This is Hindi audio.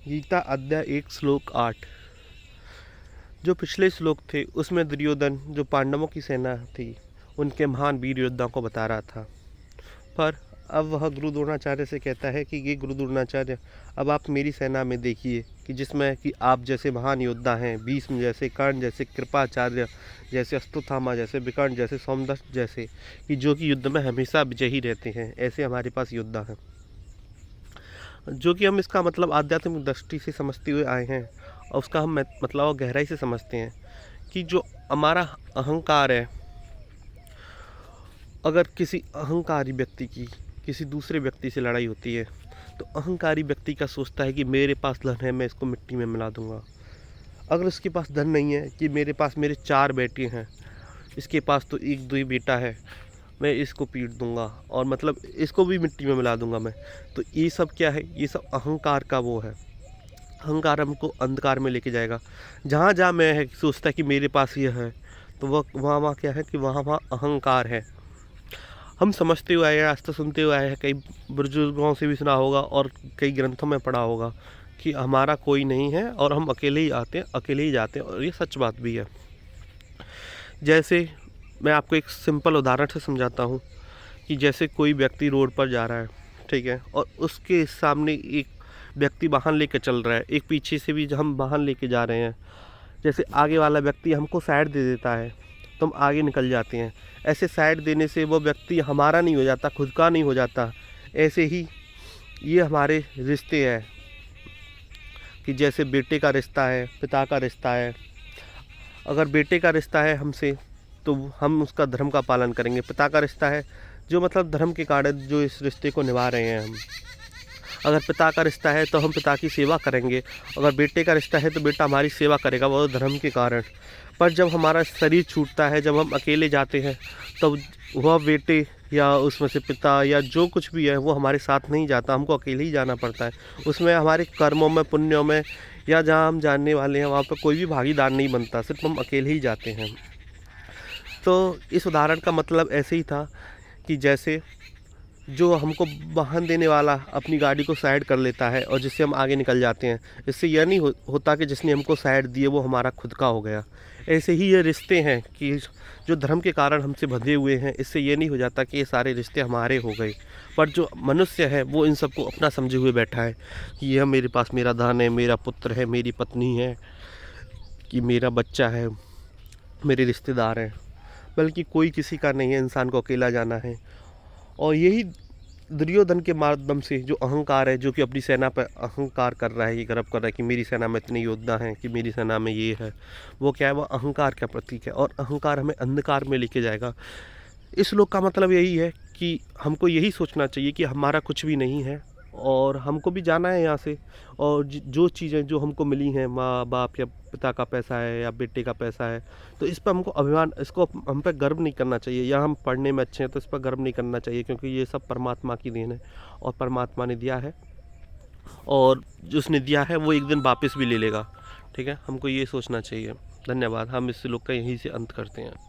गीता अध्याय 1 श्लोक 8। जो पिछले श्लोक थे उसमें दुर्योधन जो पांडवों की सेना थी उनके महान वीर योद्धाओं को बता रहा था। पर अब वह गुरु द्रोणाचार्य से कहता है कि ये गुरु द्रोणाचार्य, अब आप मेरी सेना में देखिए कि जिसमें कि आप जैसे महान योद्धा हैं, भीष्म जैसे, कर्ण जैसे, कृपाचार्य जैसे, अश्वत्थामा जैसे, विकर्ण जैसे, सोमदत्त जैसे, कि जो कि युद्ध में हमेशा विजयी रहते हैं, ऐसे हमारे पास योद्धा हैं। जो कि हम इसका मतलब आध्यात्मिक दृष्टि से समझते हुए आए हैं और उसका हम मतलब गहराई से समझते हैं कि जो हमारा अहंकार है, अगर किसी अहंकारी व्यक्ति की किसी दूसरे व्यक्ति से लड़ाई होती है तो अहंकारी व्यक्ति का सोचता है कि मेरे पास धन है, मैं इसको मिट्टी में मिला दूंगा। अगर उसके पास धन नहीं है कि मेरे पास मेरे 4 बेटे हैं, इसके पास तो एक दो ही बेटा है, मैं इसको पीट दूंगा और मतलब इसको भी मिट्टी में मिला दूंगा मैं। तो ये सब क्या है? ये सब अहंकार का वो है। अहंकार हमको अंधकार में लेके जाएगा। जहाँ जहाँ मैं है सोचता है कि मेरे पास ये है, तो वह वहाँ वहाँ क्या है कि वहाँ वहाँ अहंकार है। हम समझते हुए आए हैं, आज तो सुनते हुए आए हैं, कई बुजुर्गों से भी सुना होगा और कई ग्रंथों में पढ़ा होगा कि हमारा कोई नहीं है और हम अकेले ही आते हैं, अकेले ही जाते हैं, और ये सच बात भी है। जैसे मैं आपको एक सिंपल उदाहरण से समझाता हूँ कि जैसे कोई व्यक्ति रोड पर जा रहा है, ठीक है, और उसके सामने एक व्यक्ति वाहन लेकर चल रहा है, एक पीछे से भी हम वाहन लेके जा रहे हैं। जैसे आगे वाला व्यक्ति हमको साइड दे देता है तो हम आगे निकल जाते हैं। ऐसे साइड देने से वो व्यक्ति हमारा नहीं हो जाता, खुद का नहीं हो जाता। ऐसे ही ये हमारे रिश्ते हैं कि जैसे बेटे का रिश्ता है, पिता का रिश्ता है। अगर बेटे का रिश्ता है हमसे तो हम उसका धर्म का पालन करेंगे। पिता का रिश्ता है जो मतलब धर्म के कारण जो इस रिश्ते को निभा रहे हैं हम। अगर पिता का रिश्ता है तो हम पिता की सेवा करेंगे। अगर बेटे का रिश्ता है तो बेटा हमारी सेवा करेगा, वो धर्म के कारण। पर जब हमारा शरीर छूटता है, जब हम अकेले जाते हैं, तब वह बेटे या उसमें से पिता या जो कुछ भी है वो हमारे साथ नहीं जाता, हमको अकेले ही जाना पड़ता है। उसमें हमारे कर्मों में, पुण्यों में, या जहाँ हम जानने वाले हैं वहाँ पर कोई भी भागीदार नहीं बनता, सिर्फ हम अकेले ही जाते हैं। तो इस उदाहरण का मतलब ऐसे ही था कि जैसे जो हमको वाहन देने वाला अपनी गाड़ी को साइड कर लेता है और जिससे हम आगे निकल जाते हैं, इससे यह नहीं होता कि जिसने हमको साइड दिए वो हमारा खुद का हो गया। ऐसे ही ये रिश्ते हैं कि जो धर्म के कारण हमसे बंधे हुए हैं, इससे ये नहीं हो जाता कि ये सारे रिश्ते हमारे हो गए। पर जो मनुष्य है वो इन सबको अपना समझे हुए बैठा है कि यह मेरे पास मेरा धन है, मेरा पुत्र है, मेरी पत्नी है, कि मेरा बच्चा है, मेरे रिश्तेदार हैं। बल्कि कोई किसी का नहीं है, इंसान को अकेला जाना है। और यही दुर्योधन के माध्यम से जो अहंकार है, जो कि अपनी सेना पर अहंकार कर रहा है, ये गर्व कर रहा है कि मेरी सेना में इतने योद्धा हैं, कि मेरी सेना में ये है, वो क्या है? वो अहंकार का प्रतीक है और अहंकार हमें अंधकार में लेके जाएगा। इस श्लोक का मतलब यही है कि हमको यही सोचना चाहिए कि हमारा कुछ भी नहीं है और हमको भी जाना है यहाँ से। और जो चीज़ें जो हमको मिली हैं, माँ बाप या पिता का पैसा है या बेटे का पैसा है, तो इस पर हमको अभिमान, इसको हम पे गर्व नहीं करना चाहिए। या हम पढ़ने में अच्छे हैं तो इस पर गर्व नहीं करना चाहिए, क्योंकि ये सब परमात्मा की देन है और परमात्मा ने दिया है, और जो उसने दिया है वो एक दिन वापस भी ले लेगा। ठीक है, हमको ये सोचना चाहिए। धन्यवाद। हम इस श्लोक का यहीं से अंत करते हैं।